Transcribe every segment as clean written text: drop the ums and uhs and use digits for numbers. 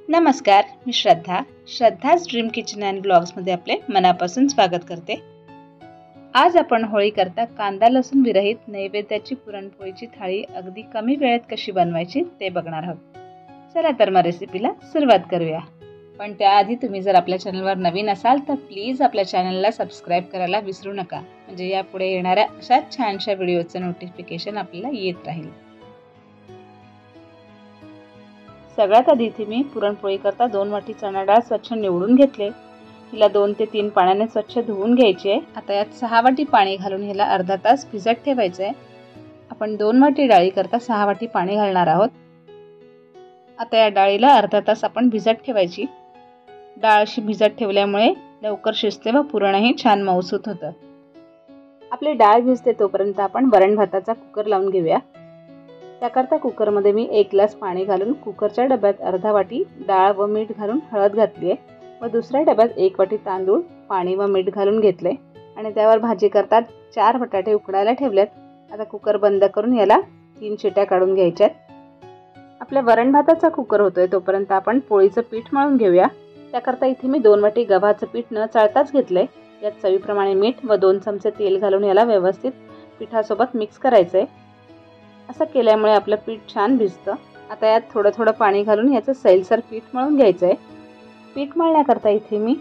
नमस्कार, मी श्रद्धाच dream kitchen and ब्लॉग्समध्ये आपले मनापासून स्वागत करते। आज आपण होळी करता कांदा लसूण विरहित नैवेद्याची पुरणपोळीची थाळी अगदी कमी वेळेत कशी बनवायची ते बघणार आहोत। चला तर मग रेसिपीला सुरुवात करूया। पण त्याआधी तुम्ही जर आपल्या चॅनलवर नवीन असाल तर प्लीज आपल्या चॅनलला सबस्क्राईब करायला विसरू नका, म्हणजे यापुढे येणाऱ्या अशा छानशा व्हिडिओचं नोटिफिकेशन आपल्याला येत राहील। सगळ्यात आधी इथे मी पुरणपोळी करता 2 वाटी चणा डाळ स्वच्छ निवडून घेतले। हिला 2 ते 3 पाण्याने स्वच्छ धुवून घ्यायचे। आता यात 6 वाटी पाणी घालून हिला अर्धा तास भिजत ठेवायचे। आपण 2 वाटी डाळी करता 6 वाटी पाणी घालणार आहोत। आता या डाळीला अर्धा तास आपण भिजत ठेवायची। डाळ अशी भिजत ठेवल्यामुळे लवकर शिजते व पुरणही छान मऊसूत होतं। आपली डाळ भिजते तोपर्यंत आपण वरण भाताचा कुकर लावून घेऊया। त्याकरता कुकरमध्ये मी 1 ग्लास पाणी घालून कुकरच्या डब्यात अर्धा वाटी डाळ व मीठ घालून हळद घातली आहे व दुसऱ्या डब्यात 1 वाटी तांदूळ पाणी व मीठ घालून घेतले आणि त्यावर भाजी करता 4 बटाटे उकडायला ठेवलेत। आता कुकर बंद करून याला 3 शिट्या काढून घ्यायच्यात। आपल्या वरण भाताचा कुकर होतोय तोपर्यंत आपण पोळीचं पीठ मळून घेऊया। त्याकरता इथे मी 2 वाटी गव्हाचं पीठ न चाळताच घेतलंय। यात चवीप्रमाणे मीठ व 2 चमचे तेल घालून याला व्यवस्थित पिठासोबत मिक्स करायचंय। असं केल्यामुळे आपलं पीठ छान भिजतं। आता यात थोडं पाणी घालून याचं सैलसर पीठ मळून घ्यायचंय। पीठ मळण्याकरता इथे मी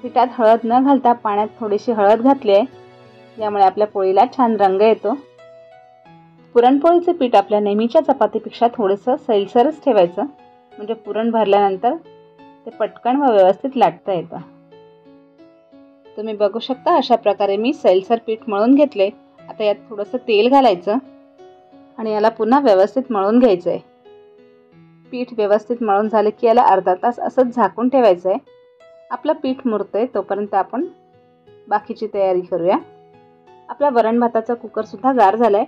पिठात हळद न घालता पाण्यात थोडीशी हळद घातली आहे। यामुळे आपल्या पोळीला छान रंग येतो। पुरणपोळीचं पीठ आपल्या नेहमीच्या चपातीपेक्षा थोडंसं सैलसरच ठेवायचं, म्हणजे पुरण भरल्यानंतर ते पटकन व व्यवस्थित लाटता येतं। तुम्ही बघू शकता अशा प्रकारे मी सैलसर पीठ मळून घेतले। आता यात थोडंसं तेल घालायचं आणि याला पुन्हा व्यवस्थित मळून घ्यायचंय। पीठ व्यवस्थित मळून झाले की याला अर्धा तास असंच झाकून ठेवायचंय। आपलं पीठ मुरतंय तोपर्यंत आपण बाकीची तयारी करूया। आपला वरण भाताचा कुकर सुद्धा गार झालाय।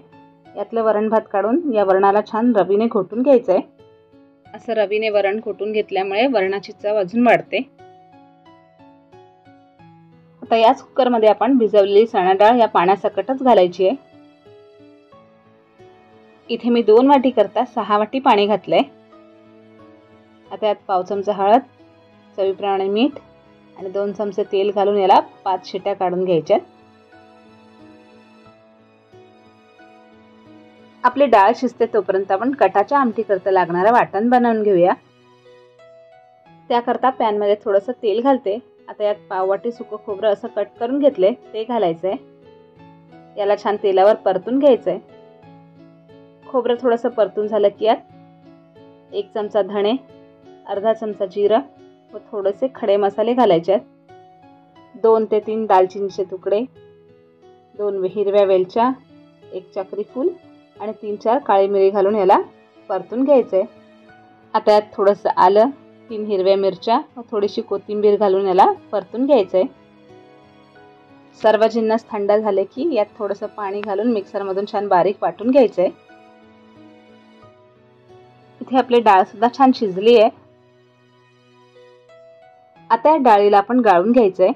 यातलं वरण भात काढून या वरणाला छान रवीने घोटून घ्यायचंय। असं रवीने वरण घोटून घेतल्यामुळे वरणाची चव अजून वाढते। आता याच कुकरमध्ये आपण भिजवलेली चणा डाळ या पाण्यासकटच घालायची आहे। इथे मी 2 वाटी करता 6 वाटी पाणी घातलंय। आता यात पाव चमचा हळद, चवीप्रमाणे मीठ आणि 2 चमचे तेल घालून याला 5 शिट्या काढून घ्यायच्यात। आपली डाळ शिजते तोपर्यंत आपण कटाच्या आमटी करता लागणारं वाटण बनवून घेऊया। त्याकरता पॅन मध्ये थोडंसं तेल घालते। आता यात पाव वाटी सुकं खोबरं असं कट करून घेतले ते घालायचंय। याला छान तेलावर परतून घ्यायचंय। खोबरं थोडंसं परतून झालं की यात 1 चमचा धणे, अर्धा चमचा जिरं व थोडेसे खडे मसाले घालायचे आहेत। 2 ते 3 दालचिनीचे तुकडे, 2 हिरव्या वेलच्या, 1 चक्री फूल आणि 3-4 काळी मिरी घालून याला परतून घ्यायचंय। आता यात थोडंसं आलं, 3 हिरव्या मिरच्या व थोडीशी कोथिंबीर घालून याला परतून घ्यायचंय। सर्व जिन्नस थंड झाले की यात थोडंसं पाणी घालून मिक्सरमधून छान बारीक वाटून घ्यायचंय। इथे आपली डाळ सुद्धा छान शिजली आहे। आता या डाळीला आपण गाळून घ्यायचंय।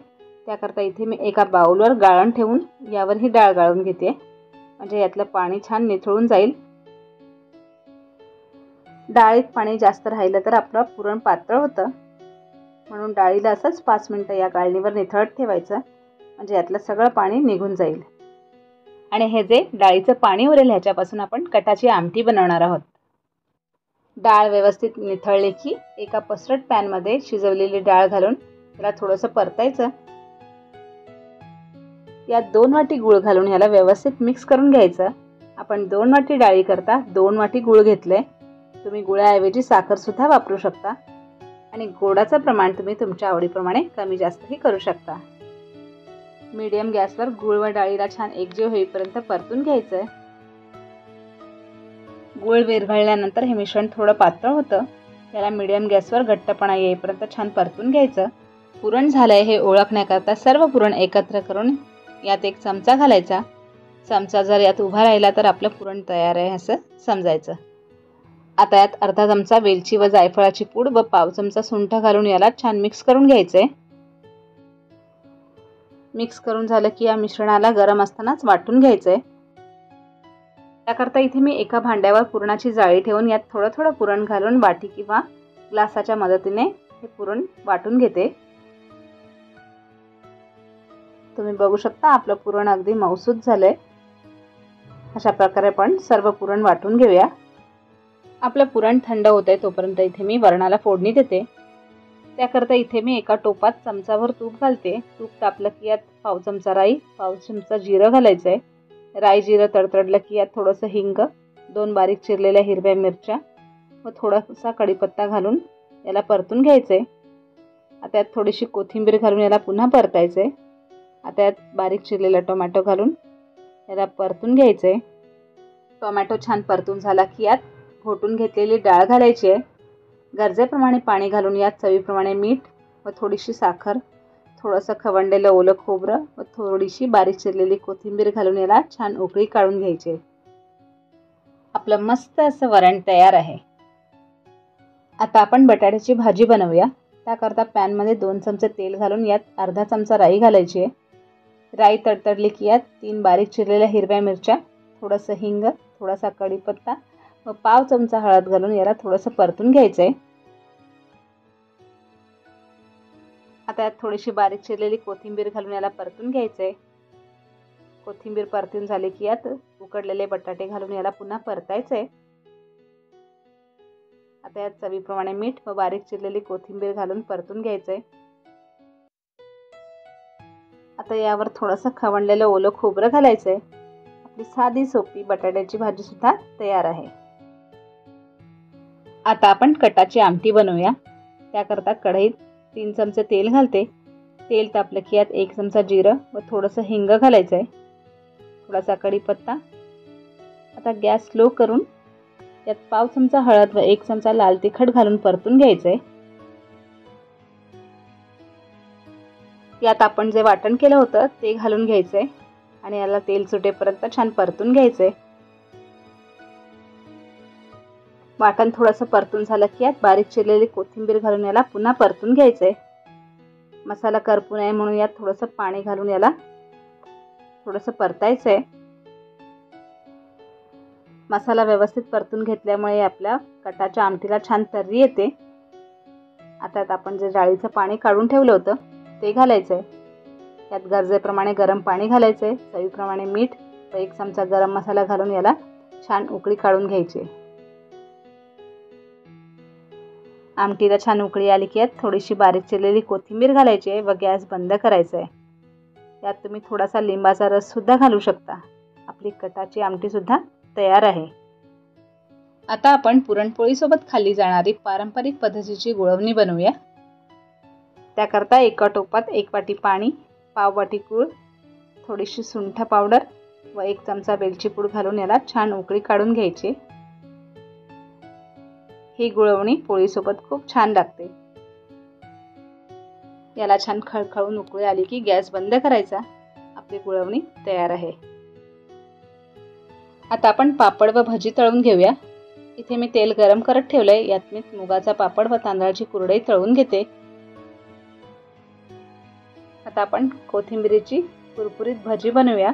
त्याकरता इथे मी एका बाउलवर गाळण ठेवून यावर ही डाळ गाळून घेते, म्हणजे यातलं पाणी छान निथळून जाईल। डाळीत पाणी जास्त राहिलं तर आपलं पुरण पातळ होतं, म्हणून डाळीला असंच 5 मिनिटं या गाळणीवर निथळत ठेवायचं, म्हणजे यातलं सगळं पाणी निघून जाईल। आणि हे जे डाळीचं पाणी उरेल ह्याच्यापासून आपण कटाची आमटी बनवणार आहोत। डाळ व्यवस्थित निथळली की एका पसरट पॅन मध्ये शिजवलेली डाळ घालून त्याला थोडंसं परतायचं। यात 2 वाटी गूळ घालून याला व्यवस्थित मिक्स करून घ्यायचं। आपण 2 वाटी डाळी करता 2 वाटी गूळ घेतले। तुम्ही गुळाऐवजी साखर सुद्धा वापरू शकता आणि गोडाचं प्रमाण तुम्ही तुमच्या आवडीप्रमाणे कमी जास्तही करू शकता। मीडियम गॅसवर गूळ व डाळीला छान एकजीव होईपर्यंत परतून घ्यायचंय। गूळ विरघळल्यानंतर हे मिश्रण थोडं पातळ होतं। याला मीडियम गॅसवर घट्टपणा येईपर्यंत छान परतून घ्यायचं। पुरण झालंय हे ओळखण्याकरता सर्व पुरण एकत्र करून यात 1 चमचा घालायचा। चमचा जर यात उभा राहिला तर आपलं पुरण तयार आहे असं समजायचं। आता यात अर्धा चमचा वेलची व जायफळाची पूड व पाव चमचा सुंठ घालून याला छान मिक्स करून घ्यायचंय। मिक्स करून झालं की या मिश्रणाला गरम असतानाच वाटून घ्यायचंय। त्याकरता इथे मी एका भांड्यावर पुरणाची जाळी ठेवून यात थोडं पुरण घालून वाटी किंवा ग्लासाच्या मदतीने हे पुरण वाटून घेते। तुम्ही बघू शकता आपलं पुरण अगदी मऊसूत झालंय। अशा प्रकारे आपण सर्व पुरण वाटून घेऊया। आपलं पुरण थंड होतंय तोपर्यंत इथे मी वरणाला फोडणी देते। त्याकरता इथे मी एका टोपात चमचाभर तूप घालते। तूप तापलं की यात पाव चमचा राई, पाव चमचा जिरं घालायचंय। राई जिरं तडतडलं की यात थोडंसं हिंग, 2 बारीक चिरलेल्या हिरव्या मिरच्या व थोडासा कढीपत्ता घालून याला परतून घ्यायचंय। आता यात थोडीशी कोथिंबीर घालून याला पुन्हा परतायचंय। आता यात बारीक चिरलेला टोमॅटो घालून याला परतून घ्यायचंय। टोमॅटो छान परतून झाला की यात घोटून घेतलेली डाळ घालायची आहे। गरजेप्रमाणे पाणी घालून यात चवीप्रमाणे मीठ व थोडीशी साखर, थोडंसं खवणलेलं ओलं खोबरं व थोडीशी बारीक चिरलेली कोथिंबीर घालून याला छान उकळी काढून घ्यायची। आपलं मस्त असं वरण तयार आहे। आता आपण बटाट्याची भाजी बनवूया। त्याकरता पॅनमध्ये 2 चमचे तेल घालून यात अर्धा चमचा राई घालायची आहे। राई तडतडली की यात 3 बारीक चिरलेल्या हिरव्या मिरच्या, थोडंसं हिंग, थोडासा कढीपत्ता व पाव चमचा हळद घालून याला थोडंसं परतून घ्यायचंय। आता यात थोडीशी बारीक चिरलेली कोथिंबीर घालून याला परतून घ्यायचंय। कोथिंबीर परतून झाली की यात उकडलेले बटाटे घालून याला पुन्हा परतायचंय। आता यात चवीप्रमाणे मीठ व बारीक चिरलेली कोथिंबीर घालून परतून घ्यायचंय। आता यावर थोडंसं खवणलेलं ओलं खोबरं घालायचंय। आपली साधी सोपी बटाट्याची भाजी सुद्धा तयार आहे। आता आपण कटाची आमटी बनवूया। त्याकरता कढईत 3 चमचे तेल घालते। तेल तापलं की यात 1 चमचा जिरं व थोडंसं हिंग घालायचंय, थोडासा कढीपत्ता। आता गॅस स्लो करून यात पाव चमचा हळद व 1 चमचा लाल तिखट घालून परतून घ्यायचंय। यात आपण जे वाटण केलं होतं ते घालून घ्यायचंय आणि याला तेल सुटेपर्यंत छान परतून घ्यायचंय। वाटण थोडंसं परतून झालं की यात बारीक चिरलेली कोथिंबीर घालून याला पुन्हा परतून घ्यायचंय। मसाला करपू नये म्हणून यात थोडंसं पाणी घालून याला थोडंसं परतायचंय। मसाला व्यवस्थित परतून घेतल्यामुळे आपल्या कटाच्या आमटीला छान तर्री येते। आता यात आपण जे डाळीचं पाणी काढून ठेवलं होतं ते घालायचंय। यात गरजेप्रमाणे गरम पाणी घालायचंय, चवीप्रमाणे मीठ व 1 चमचा गरम मसाला घालून याला छान उकळी काढून घ्यायची। आमटीला छान उकळी आली की यात थोडीशी बारीक चिरलेली कोथिंबीर घालायची आहे व गॅस बंद करायचा आहे। यात तुम्ही थोडासा लिंबाचा रस सुद्धा घालू शकता। आपली कटाची आमटी सुद्धा तयार आहे। आता आपण पुरणपोळीसोबत खाल्ली जाणारी पारंपरिक पद्धतीची गुळवणी बनवूया। त्याकरता एका टोपात 1 वाटी पाणी, पाव वाटी गूळ, थोडीशी सुंठ पावडर व 1 चमचा वेलची पूड घालून याला छान उकळी काढून घ्यायची। ही गुळवणी पोळीसोबत खूप छान लागते। याला छान खळखळून उकळी आली की गॅस बंद करायचा। आपली गुळवणी तयार आहे। आता आपण पापड व भजी तळून घेऊया। इथे मी तेल गरम करत ठेवलंय। यात मी मुगाचा पापड व तांदळाची कुरडई तळून घेते। आता आपण कोथिंबीरीची कुरकुरीत भजी बनवूया।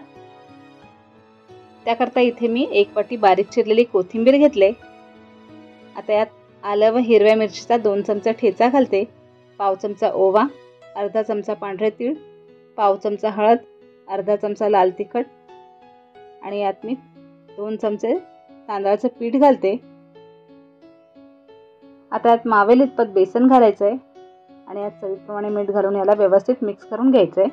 त्याकरता इथे मी 1 वाटी बारीक चिरलेली कोथिंबीर घेतले। आता यात आलं व हिरव्या मिरचीचा 2 चमचा ठेचा घालते, पाव चमचा ओवा, अर्धा चमचा पांढरे तीळ, पाव चमचा हळद, अर्धा चमचा लाल तिखट आणि यात मी 2 चमचे तांदळाचं पीठ घालते। आता यात मावेल इतपत बेसन घालायचंय आणि यात चवीप्रमाणे मीठ घालून याला व्यवस्थित मिक्स करून घ्यायचंय।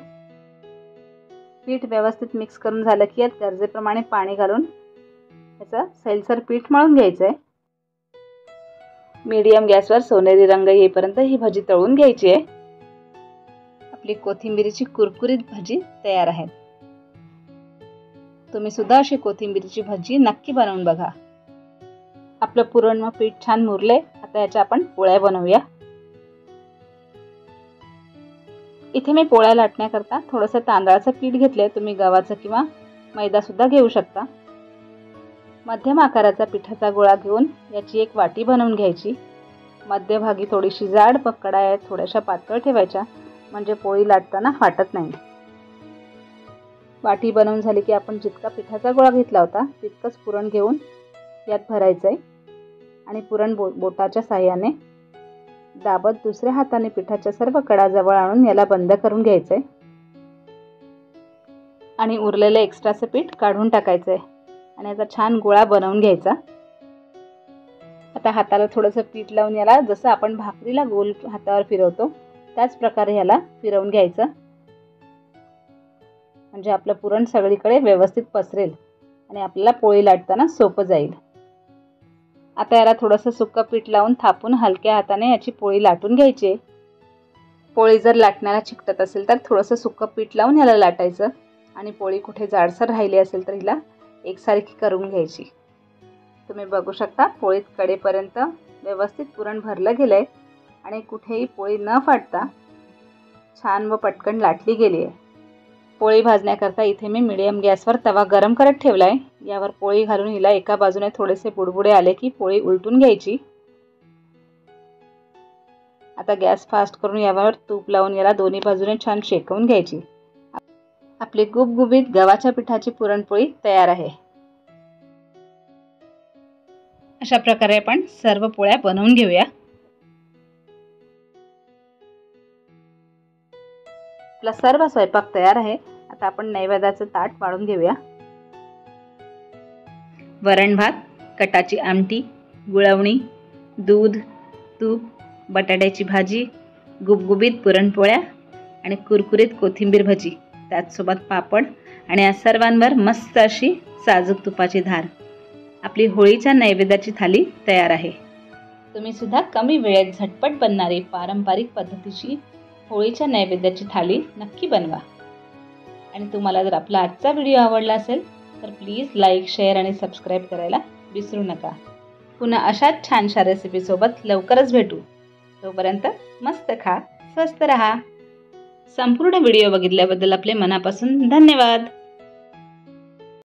पीठ व्यवस्थित मिक्स करून झालं की यात गरजेप्रमाणे पाणी घालून याचं सैलसर पीठ मळून घ्यायचंय। मीडियम गॅसवर सोनेरी रंग येईपर्यंत ही भजी तळून घ्यायची आहे। आपली कोथिंबीरीची कुरकुरीत भजी तयार आहे। तुम्ही सुद्धा अशी कोथिंबीरीची भजी नक्की बनवून बघा। आपलं पुरण व पीठ छान मुरले। आता याच्या आपण पोळ्या बनवूया। इथे मी पोळ्या लाटण्याकरता थोडंसं तांदळाचं पीठ घेतलंय। तुम्ही गव्हाचं किंवा मैदा सुद्धा घेऊ शकता। मध्यम आकाराचा पिठाचा गोळा घेऊन याची एक वाटी बनवून घ्यायची। मध्यभागी थोडीशी जाड व कडाया थोड्याशा पातळ ठेवायच्या, म्हणजे पोळी लाटताना फाटत नाही। वाटी बनवून झाली की आपण जितका पिठाचा गोळा घेतला होता तितकंच पुरण घेऊन यात भरायचंय आणि पुरण बोटाच्या साहाय्याने दाबत दुसऱ्या हाताने पिठाच्या सर्व कडा जवळ आणून याला बंद करून घ्यायचंय आणि उरलेलं एक्स्ट्राचं पीठ काढून टाकायचंय आणि याचा छान गोळा बनवून घ्यायचा। आता हाताला थोडंसं पीठ लावून याला जसं आपण भाकरीला गोल हातावर फिरवतो त्याच प्रकारे याला फिरवून घ्यायचं, म्हणजे आपलं पुरण सगळीकडे व्यवस्थित पसरेल आणि आपल्याला पोळी लाटताना सोपं जाईल। आता याला थोडंसं सुक्कं पीठ लावून थापून हलक्या हाताने याची पोळी लाटून घ्यायची। पोळी जर लाटण्याला चिकटत असेल तर थोडंसं सुक्कं पीठ लावून याला लाटायचं आणि पोळी कुठे जाडसर राहिली असेल तर हिला एकसारखी करून घ्यायची। तुम्ही बघू शकता पोळीत कडेपर्यंत व्यवस्थित पुरण भरलं गेलंय आणि कुठेही पोळी न फाटता छान व पटकन लाटली गेली आहे। पोळी भाजण्याकरता इथे मी मीडियम गॅसवर तवा गरम करत ठेवलाय। यावर पोळी घालून हिला एका बाजूने थोडेसे बुडबुडे आले की पोळी उलटून घ्यायची। आता गॅस फास्ट करून यावर तूप लावून याला दोन्ही बाजूने छान शेकवून घ्यायची। आपली गुबगुबीत गव्हाच्या पिठाची पुरणपोळी तयार आहे। अशा प्रकारे आपण सर्व पोळ्या बनवून घेऊया। आपला सर्व स्वयंपाक तयार आहे। आता आपण नैवेद्याचं ताट वाढून घेऊया। वरण भात, कटाची आमटी, गुळवणी, दूध, तूप, बटाट्याची भाजी, गुबगुबीत पुरणपोळ्या आणि कुरकुरीत कोथिंबीर भजी, त्याचसोबत पापड आणि या सर्वांवर मस्त अशी साजूक तुपाची धार। आपली होळीच्या नैवेद्याची थाली तयार आहे। तुम्ही सुद्धा कमी वेळेत झटपट बनणारी पारंपरिक पद्धतीची होळीच्या नैवेद्याची थाली नक्की बनवा। आणि तुम्हाला जर आपला आजचा व्हिडिओ आवडला असेल तर प्लीज लाईक, शेअर आणि सबस्क्राईब करायला विसरू नका। पुन्हा अशाच छानशा रेसिपीसोबत लवकरच भेटू। तोपर्यंत मस्त खा, स्वस्त रहा। संपूर्ण व्हिडिओ बघितल्याबद्दल आपले मनापासून धन्यवाद।